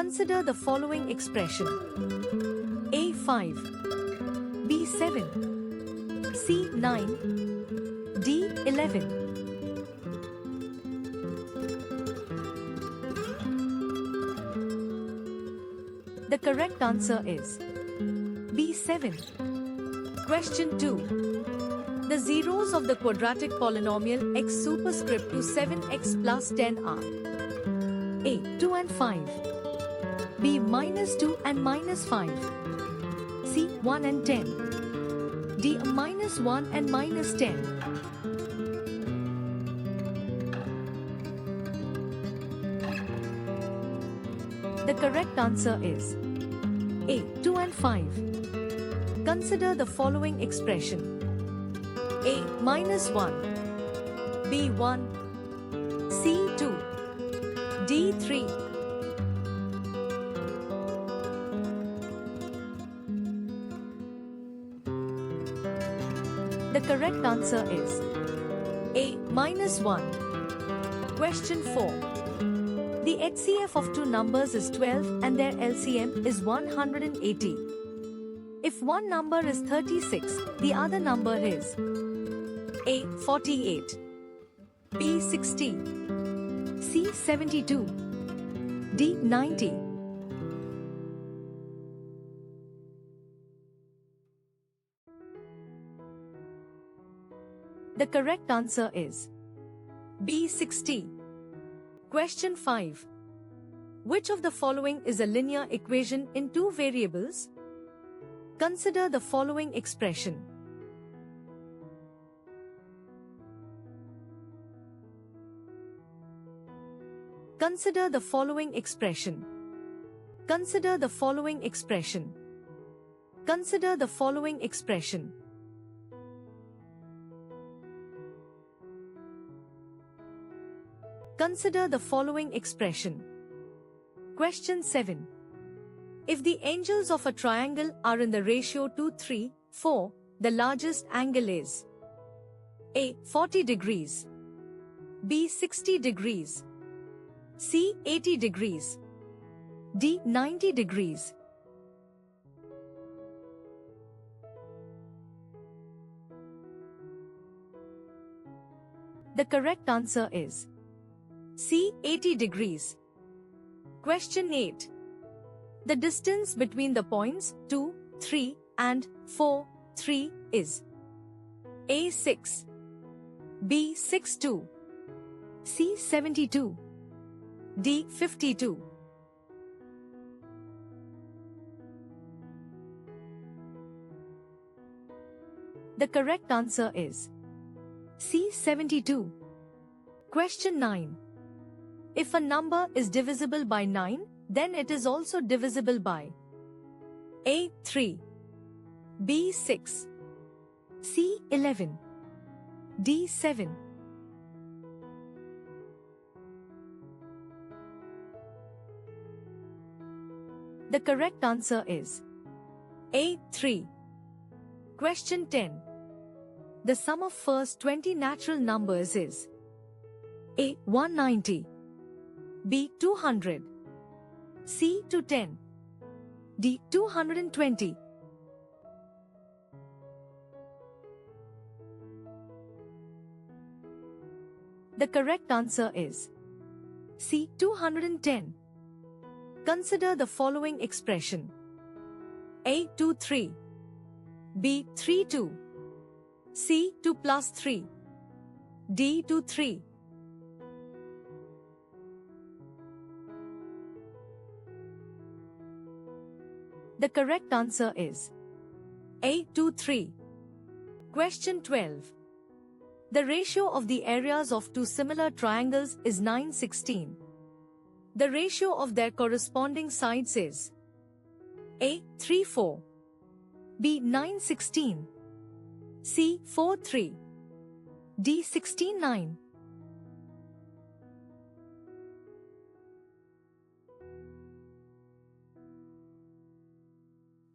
Consider the following expression. A5, B7, C9, D11. The correct answer is B7. Question 2. The zeros of the quadratic polynomial x superscript to 7x plus 10 are A. 2 and 5, B. minus 2 and minus 5, C. 1 and 10, D. minus 1 and minus 10. The correct answer is A. 2 and 5. Consider the following expression. A. minus 1, B. 1, C. 2, D. 3. The correct answer is A. minus 1. Question 4. The HCF of two numbers is 12 and their LCM is 180. If one number is 36, the other number is A. 48, B. 60, C. 72, D. 90. The correct answer is B. 60. Question 5. Which of the following is a linear equation in two variables? Consider the following expression. Consider the following expression. Consider the following expression. Consider the following expression. Consider the following expression. Question 7. If the angles of a triangle are in the ratio 2, 3, 4, the largest angle is A. 40 degrees, B. 60 degrees, C. 80 degrees, D. 90 degrees. The correct answer is C. 80 degrees. Question 8. The distance between the points 2, 3 and 4, 3 is A. 6, B. 62, C. 72, D. 52. The correct answer is C. 72. Question 9. If a number is divisible by 9, then it is also divisible by A. 3, B. 6, C. 11, D. 7. The correct answer is A. 3. Question 10. The sum of first 20 natural numbers is A. 190, B. 200, C. 210, D. 220. The correct answer is C. 210. Consider the following expression. A. 2, 3, B. 3, 2, C. 2 plus 3, D. 2, 3. The correct answer is A. 2, 3. Question 12. The ratio of the areas of two similar triangles is 9:16. The ratio of their corresponding sides is A. 3, 4, B. 9:16, C. 4, 3, D. 16, 9.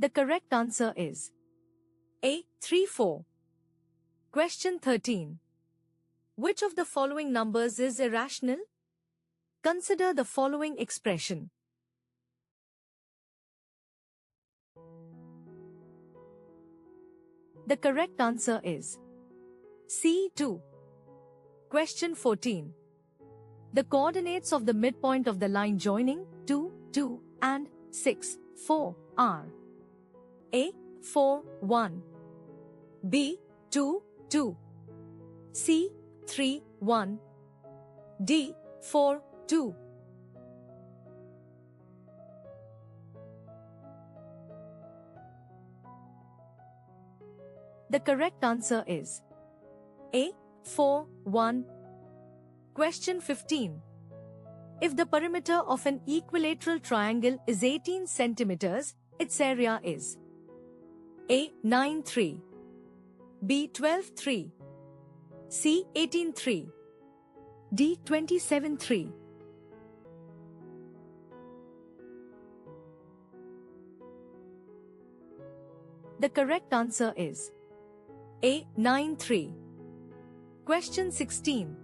The correct answer is A. 3, 4. Question 13. Which of the following numbers is irrational? Consider the following expression. The correct answer is C. 2. Question 14. The coordinates of the midpoint of the line joining 2, 2 and 6, 4 are A. 4, 1, B. 2, 2, C. 3, 1, D. 4, 2. The correct answer is A. 4, 1. Question 15. If the perimeter of an equilateral triangle is 18 centimeters, its area is A. 9, 3, B. 12, 3, C. 18, 3, D. 27, 3. The correct answer is A. 9, 3. Question 16.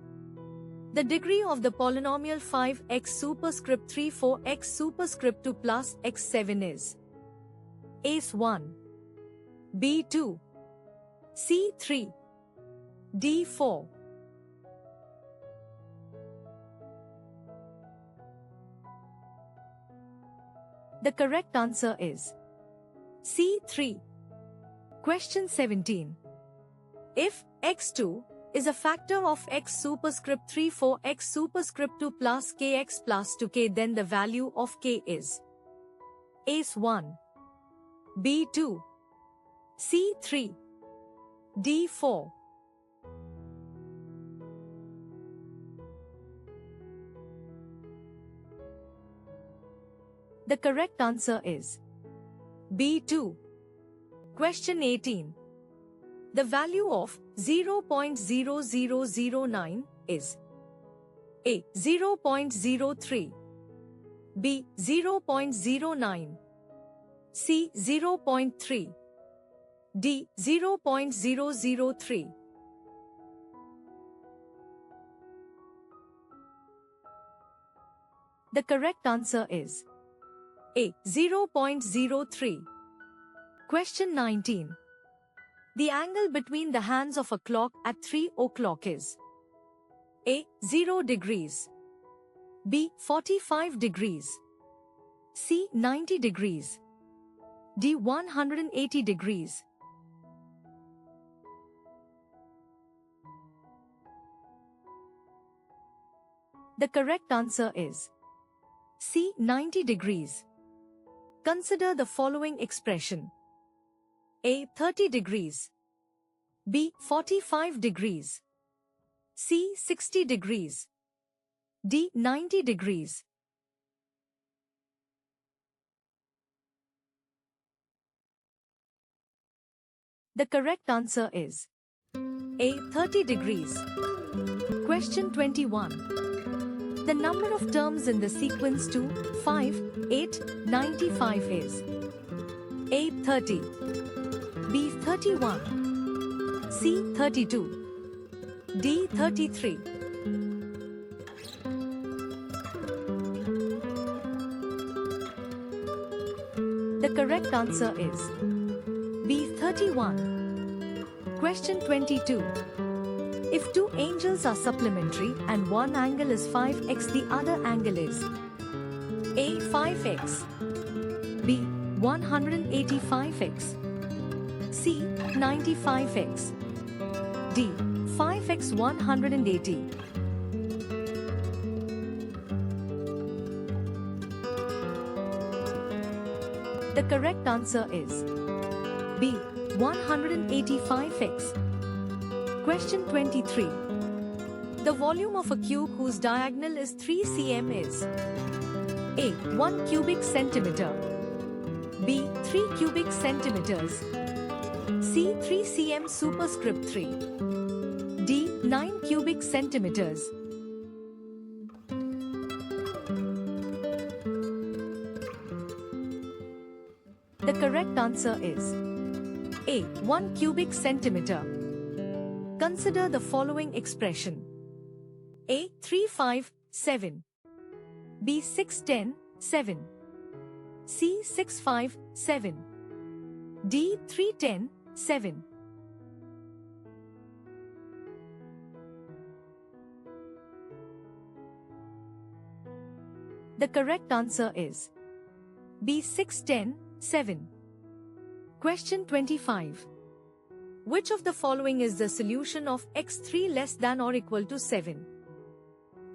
The degree of the polynomial 5x superscript 3 4x superscript 2 plus x7 is A. 1, B. 2, C. 3, D. 4. The correct answer is C. 3. Question 17. If x2 is a factor of x superscript 3 4x superscript 2 plus kx plus 2k, then the value of k is A. 1, B. 2, C. 3, D. 4. The correct answer is B. 2. Question 18. The value of 0.0009 is A. 0.03, B. 0.09, C. 0.3, D. 0.003. The correct answer is A. 0.03. Question 19. The angle between the hands of a clock at 3 o'clock is A. 0 degrees, B. 45 degrees, C. 90 degrees, D. 180 degrees. The correct answer is C. 90 degrees. Consider the following expression. A. 30 degrees, B. 45 degrees, C. 60 degrees, D. 90 degrees. The correct answer is A. 30 degrees. Question 21. The number of terms in the sequence 2, 5, 8, 95 is A. 30, B. 31, C. 32, D. 33. The correct answer is B. 31. Question 22. If two angles are supplementary and one angle is 5x, the other angle is A. 5x, B. 185x, C. 95x, D. 5x 180. The correct answer is B. 185x. Question 23. The volume of a cube whose diagonal is 3 cm is A. 1 cubic centimeter, B. 3 cubic centimeters, C. 3 cm superscript 3, D. 9 cubic centimeters. The correct answer is A. 1 cubic centimeter. Consider the following expression. A. 357, B. 610, C. 657, D. 310, The correct answer is B. 6, 10, 7. Question 25. Which of the following is the solution of x3 less than or equal to 7?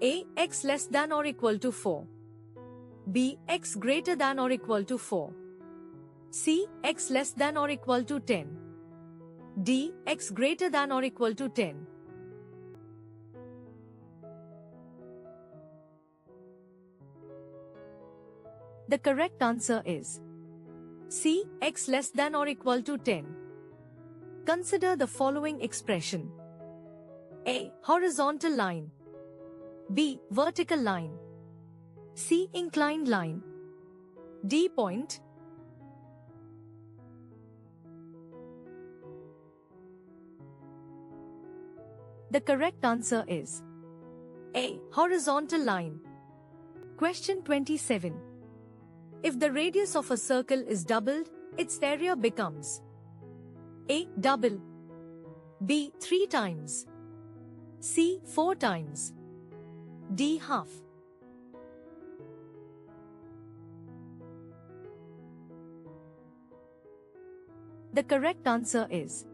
A. X less than or equal to 4. B. X greater than or equal to 4. C. X less than or equal to 10. D. X greater than or equal to 10. The correct answer is C. X less than or equal to 10. Consider the following expression. A. Horizontal line. B. Vertical line. C. Inclined line. D. Point. The correct answer is A. Horizontal line. Question 27. If the radius of a circle is doubled, its area becomes A. Double. B. 3 times. C. 4 times. D. Half. The correct answer is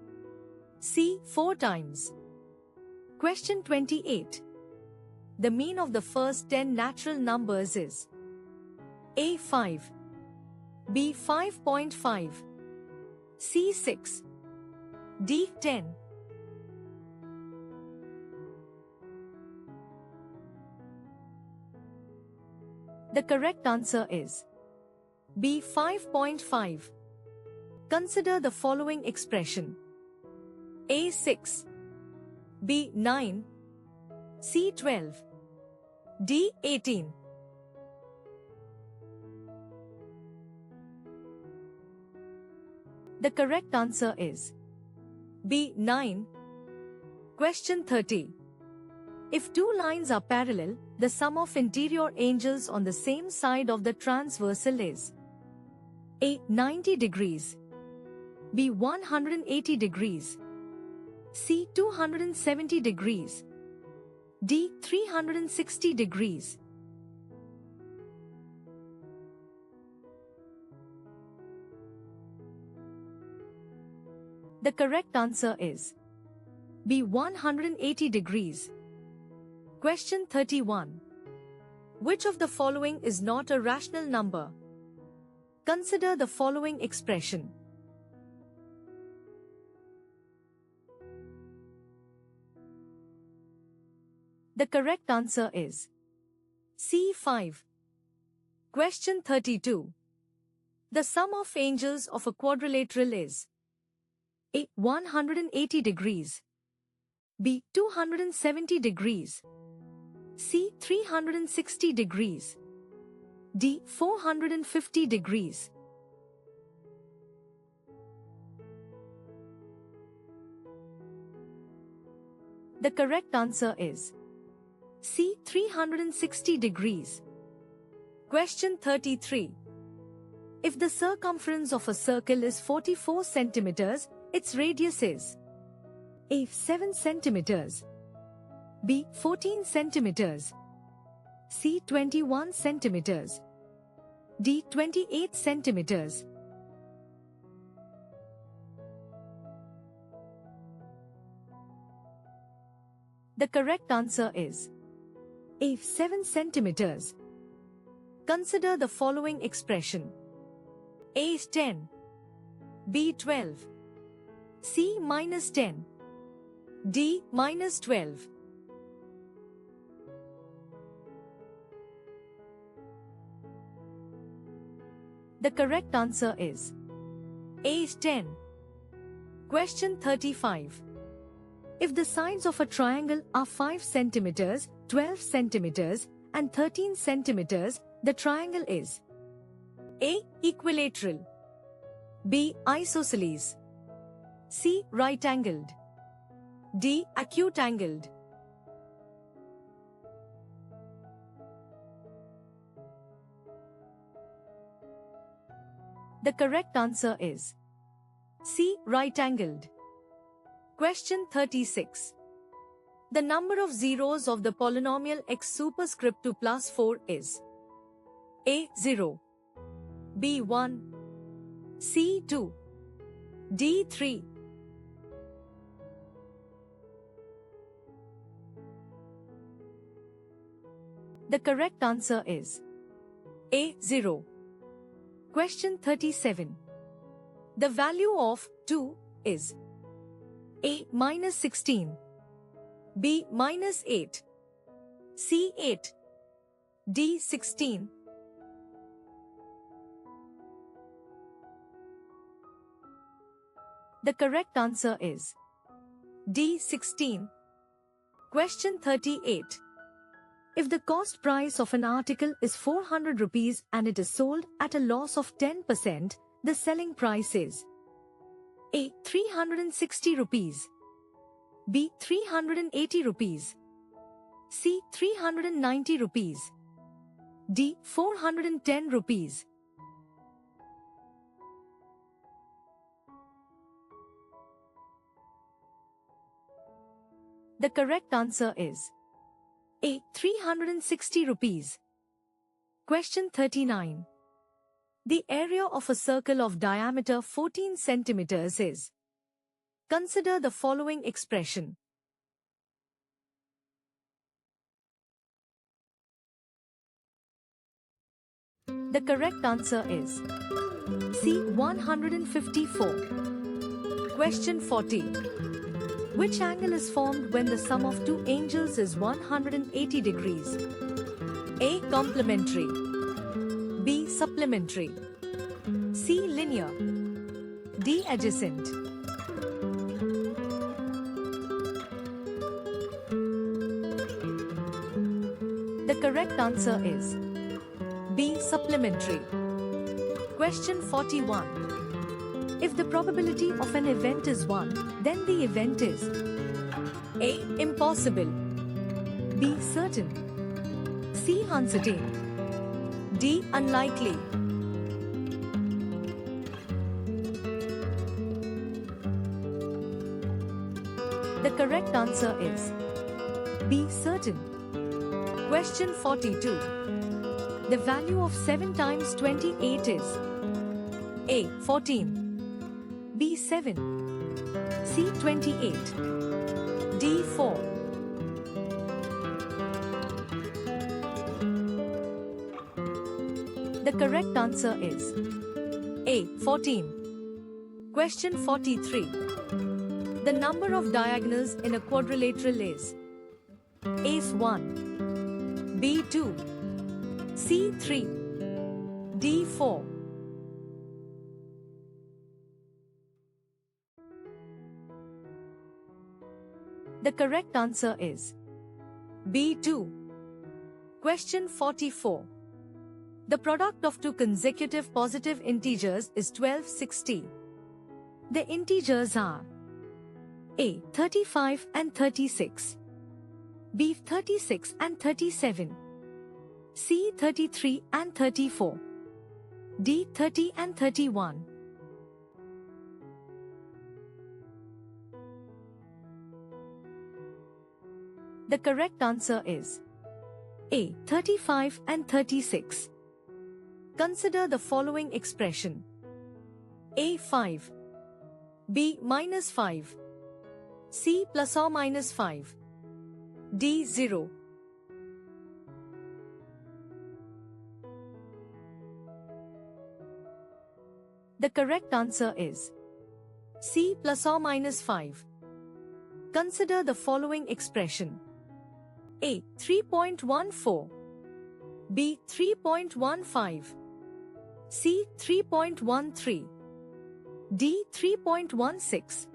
C. 4 times. Question 28. The mean of the first 10 natural numbers is A. 5. B. 5.5. C. 6. D. 10. The correct answer is B. 5.5. Consider the following expression. A. 6. B. 9. C. 12. D. 18. The correct answer is B. 9. Question 30. If two lines are parallel, the sum of interior angles on the same side of the transversal is A. 90 degrees. B. 180 degrees. C. 270 degrees. D. 360 degrees. The correct answer is B. 180 degrees. Question 31. Which of the following is not a rational number? Consider the following expression. The correct answer is C. 5. Question 32. The sum of angles of a quadrilateral is A. 180 degrees. B. 270 degrees. C. 360 degrees. D. 450 degrees. The correct answer is C. 360 degrees. Question 33. If the circumference of a circle is 44 centimeters, its radius is A. 7 centimeters. B. 14 centimeters. C. 21 centimeters. D. 28 centimeters. The correct answer is A. 7 centimeters. Consider the following expression. A is 10. B. 12. C. minus 10. D. minus 12. The correct answer is A is 10. Question 35. If the sides of a triangle are 5 centimeters, 12 centimeters, and 13 centimeters, the triangle is A. Equilateral. B. Isosceles. C. Right-angled. D. Acute-angled. The correct answer is C. Right-angled. Question 36. The number of zeros of the polynomial x superscript 2 plus 4 is A 0, B 1, C 2, D 3. The correct answer is A 0. Question 37. The value of 2 is A minus 16, B minus 8, C 8, D 16. The correct answer is D 16. Question 38. If the cost price of an article is 400 rupees and it is sold at a loss of 10%, the selling price is A 360 rupees, B 380 rupees, C 390 rupees, D 410 rupees. The correct answer is A 360 rupees. Question 39. The area of a circle of diameter 14 centimeters is. Consider the following expression. The correct answer is C 154. Question 40. Which angle is formed when the sum of two angles is 180 degrees? A. Complementary, B. Supplementary, C. Linear, D. Adjacent. The correct answer is B. Supplementary. Question 41. If the probability of an event is 1, then the event is A. Impossible, B. Certain, C. Uncertain, D. Unlikely. The correct answer is B. Certain. Question 42. The value of 7 times 28 is A. 14, B. 7, C. 28, D. 4. The correct answer is A. 14. Question 43. The number of diagonals in a quadrilateral is A 1, B 2, C 3, D 4. The correct answer is B 2. Question 44. The product of two consecutive positive integers is 1260. The integers are A. 35 and 36, B. 36 and 37, C. 33 and 34, D. 30 and 31. The correct answer is A. 35 and 36. Consider the following expression. A. 5, B. minus 5, C. plus or minus 5, D. 0. The correct answer is C. plus or minus 5. Consider the following expression. A. 3.14, B. 3.15, C. 3.13, D. 3.16.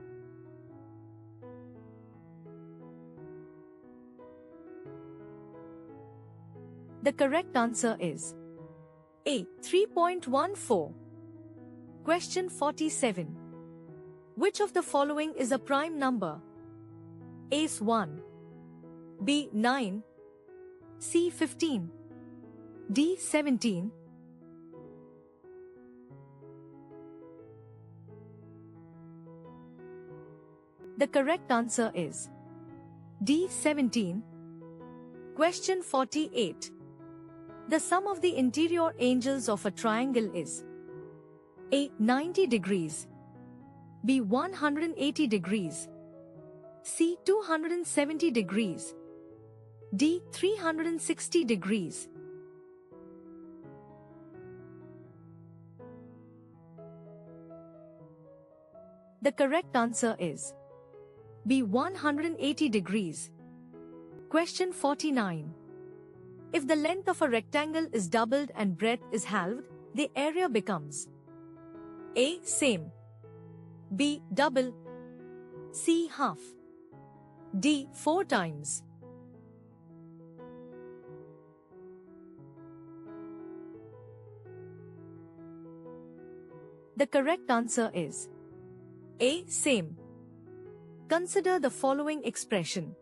The correct answer is A. 3.14. Question 47. Which of the following is a prime number? A. 1, B. 9, C. 15, D. 17. The correct answer is D. 17. Question 48. The sum of the interior angles of a triangle is A. 90 degrees, B. 180 degrees, C. 270 degrees, D. 360 degrees. The correct answer is B. 180 degrees. Question 49. If the length of a rectangle is doubled and breadth is halved, the area becomes A. Same, B. Double, C. Half, D. 4 times. The correct answer is A. Same. Consider the following expression.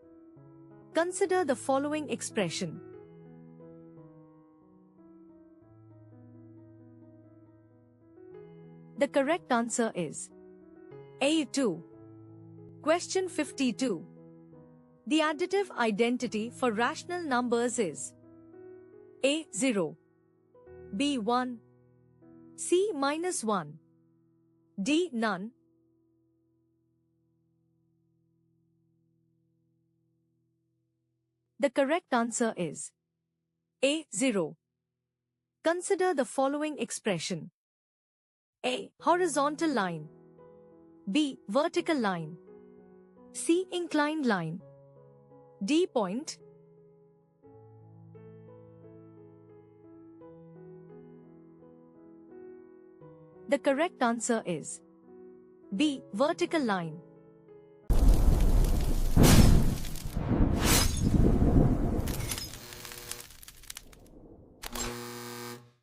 Consider the following expression. The correct answer is A2. Question 52. The additive identity for rational numbers is A. 0, B. 1, C. -1, D. None. The correct answer is A. 0. Consider the following expression. A. Horizontal line, B. Vertical line, C. Inclined line, D. Point. The correct answer is B. Vertical line.